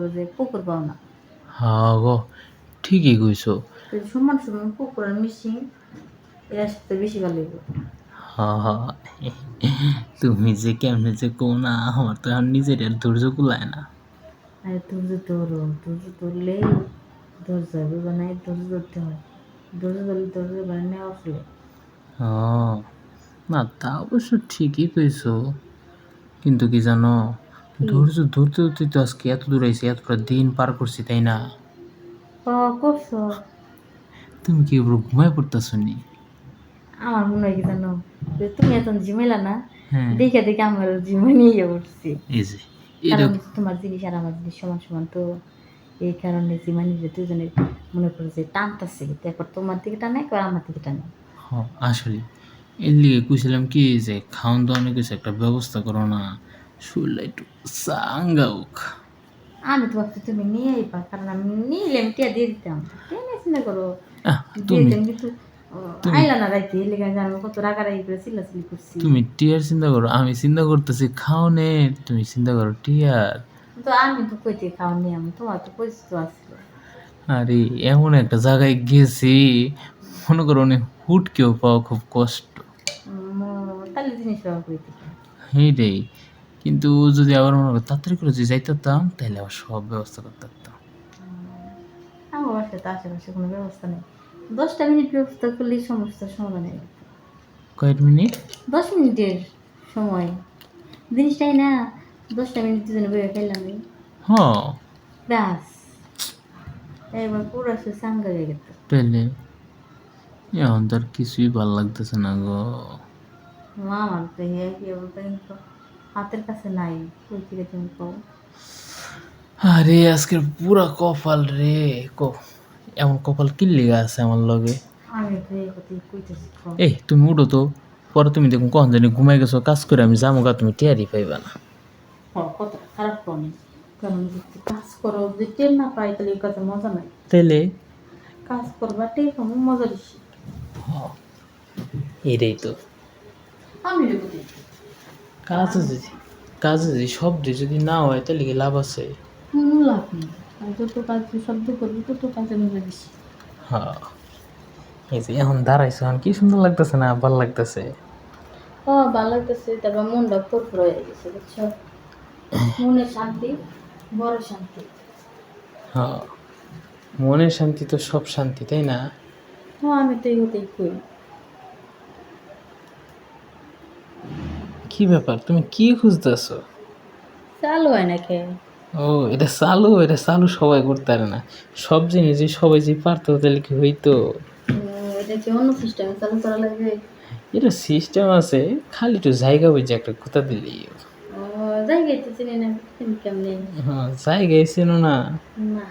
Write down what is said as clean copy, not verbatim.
করো যে পুকুর পাও না। হ্যাঁ গো, ঠিকই কইছো। তো সমান সমান পুকুর আর মিশিং এর সাথে বেশি ভালো লাগবে। হ্যাঁ হ্যাঁ, তুমি যে কেমনে যে কো না, আমার তো এখন নিজের আর ধৈর্য কুলায় না। আরে ধৈর্য ধরলেই ধৈর্য হয়, বুঝো নাই? ধৈর্য ধরতে হয়, ধৈর্য ধরলে ধৈর্য ধরে নেওয়া আসলে। হ্যাঁ, না তা অবশ্য ঠিকই কইছো, কিন্তু কি জানো, কি ধৈর্য ধরতে ধরতে তো আজকে এত দূর আইছি, এতটা দিন পার করছি, তাই না? করছো? তুমি কি এবার ঘুমায় পড়তেছো নি? আমার মনে হয় কি জানো, যে তুমি এত ঝিমেলা না, হ্যাঁ, দেখে দেখে আমার জিমে নিয়ে উঠছি। এই যে কারণ এরকম। তোমার জিনিস আর আমার জিনিস সমান সমান তো, এই কারণে জিমানি যে দুজনে মনে করো যে টানতেছে, একবার তোমার দিকে টানে একবার আমার দিকে টানে। হ্যাঁ আসলে এর লিগে কইছিলাম কি যে খাওন দাওয়ানোর কিছু একটা ব্যবস্থা করো না, শরীরটা একটু চাঙ্গা হোক। আমি তো ভাবছি তুমি নিয়েই পা, কারণ আমি নিলে আমি টিয়া দিয়ে দিতাম, টিয়া নিয়ে চিন্তা করো, আহ, দিয়ে তুমি দিতাম, কিন্তু তুমি আইলা না রাইতে, এই লেগে আমি কত রাগারাগি করে চিল্লাচিল্লি করছি। তুমি টিয়ার চিন্তা করো, আমি চিন্তা করতেছি খাওনের, তুমি চিন্তা করো টিয়ার। তো আমি তো কইতে খাওয়া নিয়ে আমি, তোমার তো পরিচিত আসছিল। আরে এমন একটা জায়গায় গেছি, মনে করো অনেক হুটকেও পাওয়া খুব কষ্ট। তাহলে জিনিস ব্যবহার করিতে এইটাই, কিন্তু যদি আবার মনে করো তাড়াতাড়ি করে যদি যাইতাম, তাহলে আবার সব ব্যবস্থা করতে পারতাম। আমার বাসায় তো আশেপাশে কোনো ব্যবস্থা নেই, 10টা মিনিট ব্যবস্থা করলেই সমস্যার সমাধান হয়ে যেত। কয়েক মিনিট। 10 মিনিটের সময় জিনিসটাই না, 10টা মিনিট দুজনে বইয়ে ফেললাম হ্যাঁ, ব্যাস, এবার পুরো সে সাঙ্গা হয়ে গেত। তাহলে এখন তো আর কিছুই ভাল লাগতেছে না গো। মা আমার তো কি বলতে, কিন্তু হাতের কাছে নাই, কই থেকে তুমি পাও? আরে আজকের পুরা কপাল রে, এমন কপাল কি লেগে আছে আমার লগে। আমি তো এই কথাই কইতেছি কও। এই তুমি উঠো তো, পরে তুমি দেখুন কখন জানি ঘুমাই গেছো, কাজ করে আমি যাবো গা, তুমি টেয়ারই পাইবা না। কতটা খারাপ কমে, কারণ যদি কাজ করো যদি টের না পাই তাহলে এই কাজে মজা নাই। তাইলে কাজ করবা টের পাবো, মজা বেশি। এটাই তো, আমি লেগে কাজে যদি কাজে যদি শব্দ যদি না হয় তাহলে কি লাভ আছে? কোনো লাভ নেই, আর যত কাজ শব্দ করবি তত কাজে মজা বেশি। হ্যাঁ, এই যে এখন দাঁড়াইছো, এখন কি সুন্দর লাগতেছে না, ভাল লাগতেছে। ও ভালো লাগতেছে, তারপর মনটা ফুরফুর হয়ে গেছে, বুঝছো? মনের শান্তি বড় শান্তি। হ্যাঁ, মনের শান্তি তো সব শান্তি, তাই না? তো আমি তো এই কথাই কই। কি ব্যাপার, তুমি কি খুঁজতেছো? চালু হয় না কে? ও, এটা চালু সবাই করতে পারে না। সব জিনিস যে সবাই যে পারতো তাহলে কি হইতো? এটা কি অন্য সিস্টেমে চালু করা লাগবে? এটা সিস্টেম আছে, খালি একটু জায়গা বুঝে একটা কথা দিলেই। ও জায়গায় তো চিনি না, কেমনে? হ্যাঁ, জায়গায় ছিল না। না।